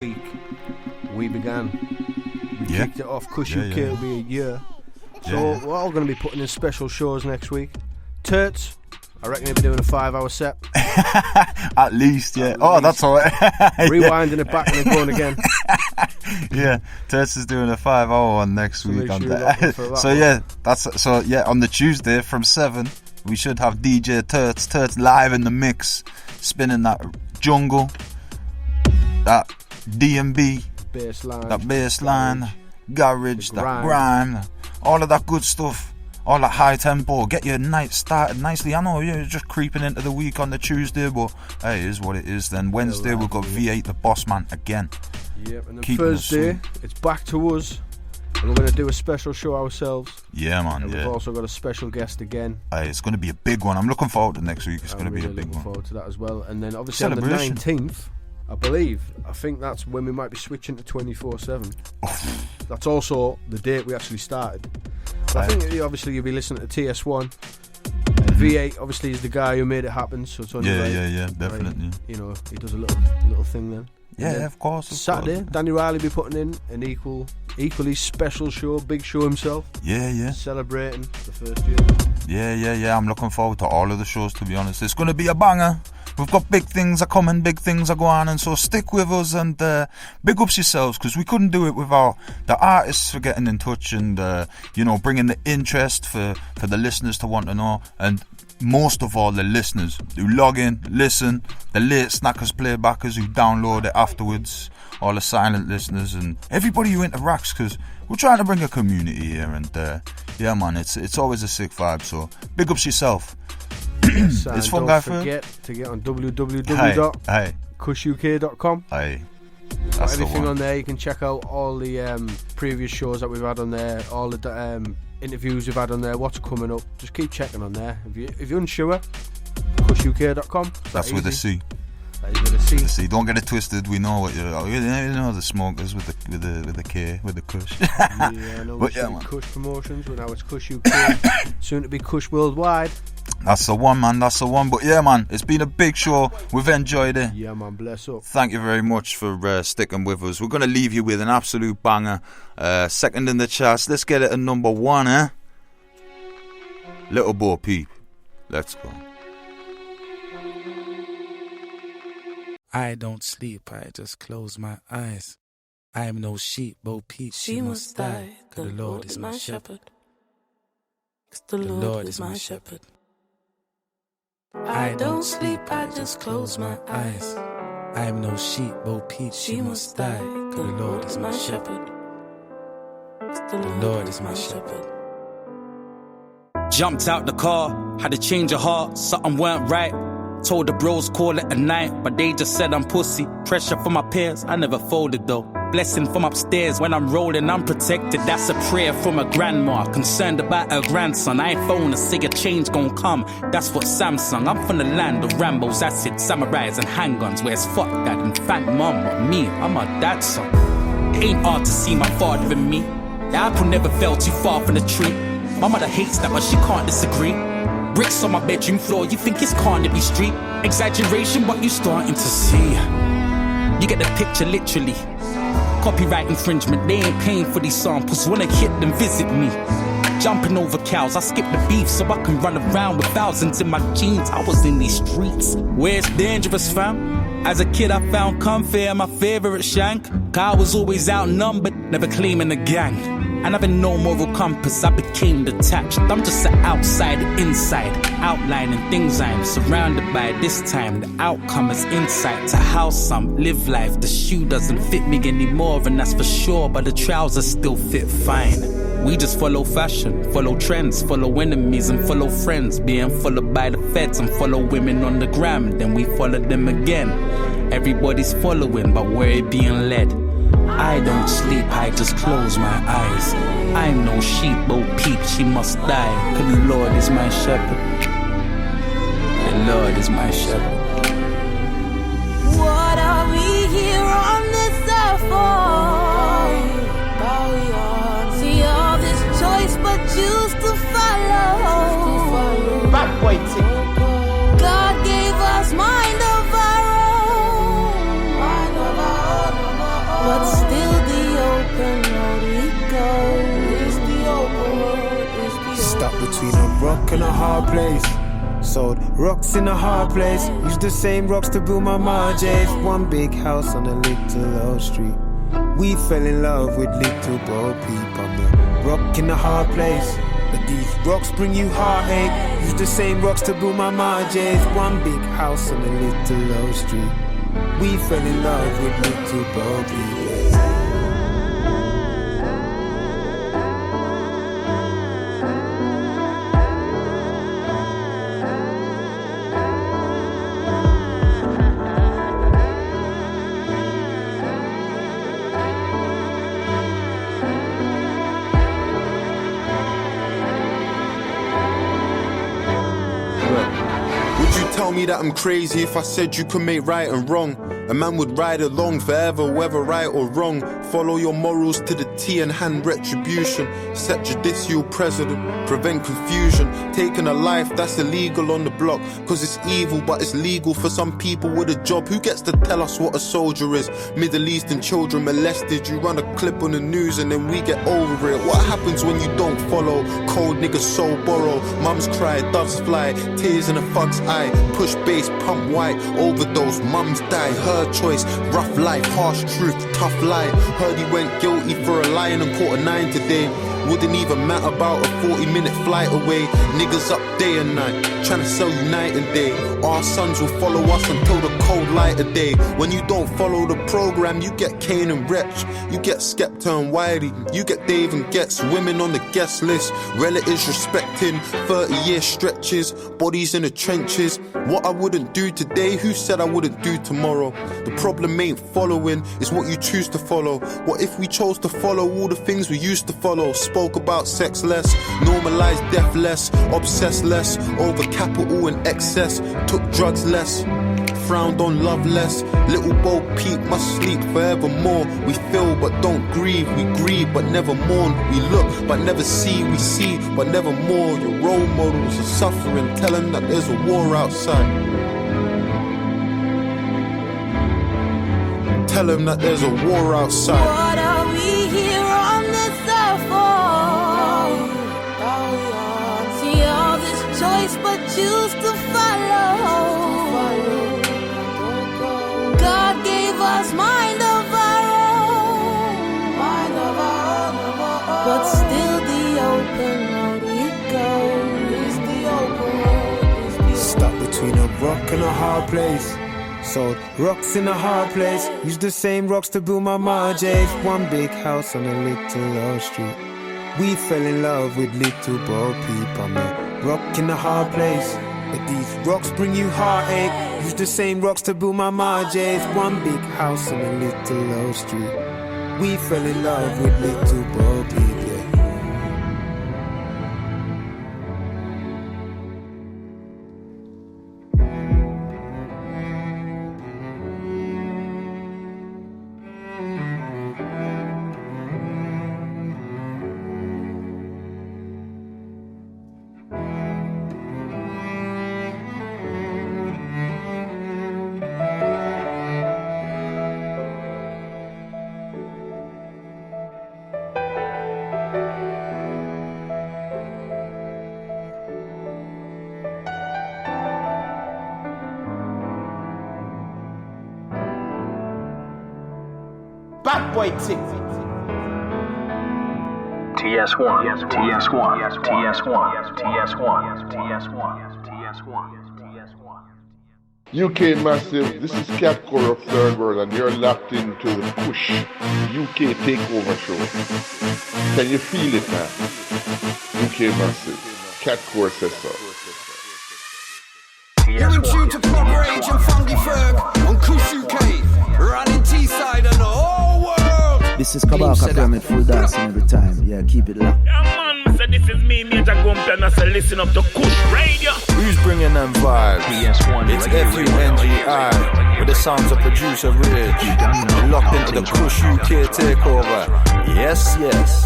week we began. We kicked it off. Cush UK will be a year. So we're all going to be putting in special shows next week. Turts, I reckon he'll be doing a 5-hour set. At least, yeah. That's all right. Rewinding it back and then going again. Yeah, Turts is doing a 5-hour one next week. On the Tuesday from 7, we should have DJ Turts live in the mix, spinning that jungle, that D&B, that bass line, garage, that grime, all of that good stuff, all that high tempo. Get your night started nicely. I know you're just creeping into the week on the Tuesday, but hey, it is what it is. Then Wednesday we've got V8 the Boss Man again. Yep, and then Thursday it's back to us. And we're going to do a special show ourselves. Yeah, man. And we've also got a special guest again. Hey, it's going to be a big one. I'm looking forward to next week. It's going to be a big one. Looking forward to that as well. And then obviously on the 19th, I think that's when we might be switching to 24/7. That's also the date we actually started. So I think obviously you'll be listening to TS1. V8 obviously is the guy who made it happen. So it's only definitely. Right, you know, he does a little thing then. Yeah, of course. Saturday, Danny Riley be putting in an equally special show, big show himself. Yeah. Celebrating the first year. Yeah. I'm looking forward to all of the shows, to be honest. It's going to be a banger. We've got big things are coming, big things are going on, and so stick with us and big ups yourselves, because we couldn't do it without the artists for getting in touch and bringing the interest for the listeners to want to know, and most of all the listeners who log in, listen, the late snackers, playbackers who download it afterwards, all the silent listeners and everybody who interacts, because we're trying to bring a community here, and man, it's always a sick vibe. So big ups yourself. Yes, it's fun, don't forget to get on www.cushuk.com. That's everything on there. You can check out all the previous shows that we've had on there, all the interviews we've had on there, what's coming up. Just keep checking on there. If you're unsure, cushuk.com. That's with a C. That is with a C. Don't get it twisted. We know what you're. You know the smokers with the K, with the Cush. I know. But man. Cush Promotions. Well, now it's Cush UK. Soon to be Cush Worldwide. That's the one, man. That's the one. But yeah, man, it's been a big show. We've enjoyed it. Yeah, man. Bless up. Thank you very much for sticking with us. We're gonna leave you with an absolute banger. Second in the charts. Let's get it at number 1, eh? Little Bo Peep. Let's go. I don't sleep, I just close my eyes. I am no sheep, Bo Peep, she must die. Cause the Lord is my shepherd. Cause the Lord is my shepherd. I don't sleep, I just close my eyes. I am no sheep, Bo Peep, she must die. Cause the Lord is my shepherd. Cause the Lord is my shepherd. Jumped out the car, had to change of heart, something weren't right. Told the bros call it a night, but they just said I'm pussy. Pressure for my peers, I never folded though. Blessing from upstairs, when I'm rolling I'm protected. That's a prayer from a grandma, concerned about her grandson. I ain't phone to say a change gon' come, that's what Samsung. I'm from the land of Rambos, acid, samurais and handguns. Where's fuck dad and fat mum, but me, I'm my dad's son. It ain't hard to see my father in me. The apple never fell too far from the tree. My mother hates that but she can't disagree. Bricks on my bedroom floor, you think it's Carnaby Street. Exaggeration, but you starting to see. You get the picture literally. Copyright infringement, they ain't paying for these samples. When I hit them, visit me. Jumping over cows, I skip the beef so I can run around with thousands in my jeans. I was in these streets, where it's dangerous, fam. As a kid I found comfort, my favourite shank. I was always outnumbered, never claiming a gang. And having no moral compass, I became detached. I'm just an outside, inside, outlining things I'm surrounded by. This time, the outcome is insight to how some live life. The shoe doesn't fit me anymore, and that's for sure, but the trousers still fit fine. We just follow fashion, follow trends, follow enemies and follow friends. Being followed by the feds and follow women on the gram, then we follow them again. Everybody's following, but we're being led. I don't sleep, I just close my eyes. I'm no sheep, Bo Peep, she must die. Cause the Lord is my shepherd. The Lord is my shepherd. What are we here on this earth for? See all this choice but choose to follow. Bad boy thing. God gave us mind of our own. but still the open road we go. It's the open road, it's the Stuck between a rock and a hard place. Sold rocks in a hard place. Used the same rocks to build my margins. One big house on a little old street. We fell in love with little Bo Peep. I'm a rock in a hard place, but these rocks bring you heartache. Use the same rocks to build my margins. One big house on a little old street. We fell in love with little Bo Peep. Tell me that I'm crazy if I said you could make right and wrong. A man would ride along forever, whether right or wrong. Follow your morals to the T and hand retribution. Set judicial precedent, prevent confusion. Taking a life that's illegal on the block, cause it's evil but it's legal for some people with a job. Who gets to tell us what a soldier is? Middle Eastern children molested. You run a clip on the news and then we get over it. What happens when you don't follow? Cold niggas soul borrow. Mums cry, doves fly, tears in a thug's eye. Push bass, pump white, overdose, mums die. Her choice, rough life, harsh truth, tough lie. Heard he went guilty for a lion and caught a 9 today. Wouldn't even matter about a 40-minute flight away. Niggas up day and night, trying to sell you night and day. Our sons will follow us until the cold light of day. When you don't follow the program, you get Kane and Wretch. You get Skepta and Wiley. You get Dave and Gets. Women on the guest list. Relatives respecting 30-year stretches. Bodies in the trenches. What I wouldn't do today, who said I wouldn't do tomorrow? The problem ain't following, it's what you choose to follow. What if we chose to follow all the things we used to follow? Spoke about sex less, normalized death less, obsessed less, over capital and excess, took drugs less, frowned on love less. Little Bo Peep must sleep forevermore. We feel but don't grieve, we grieve but never mourn. We look but never see, we see but never more. Your role models are suffering, tell them that there's a war outside. Tell them that there's a war outside. What are we here on this earth for? See all this choice but choose to follow. God gave us mind of our own, but still the open road we go. Is the open road. Stuck between a rock and a hard place. Sold rocks in a hard place. Used the same rocks to build my margins. One big house on a little old street. We fell in love with little Bo Peep. I'm a rock in a hard place, but these rocks bring you heartache. Used the same rocks to build my margins. One big house on a little old street. We fell in love with little Bo Peep, yeah. Bad boy tick. TS1, TS1, TS1, TS1. UK Massive, this is Catcore of Third World and you're locked into the Cush UK Takeover Show. Can you feel it, man? UK Massive, Catcore says so. You're in tune to Club Rage and fungiFerg on Cush UK, running T-side and the whole world. This is Kabaka Pyramid, full dancing every time. Yeah, keep it locked. Yeah, man, so this is me, Major Gumpy, and I say listen up to Cush Radio. Who's bringing them vibes? TS1, it's FUNGI with the sounds of producer Rich. Locked into the Cush UK Takeover. Yes, yes.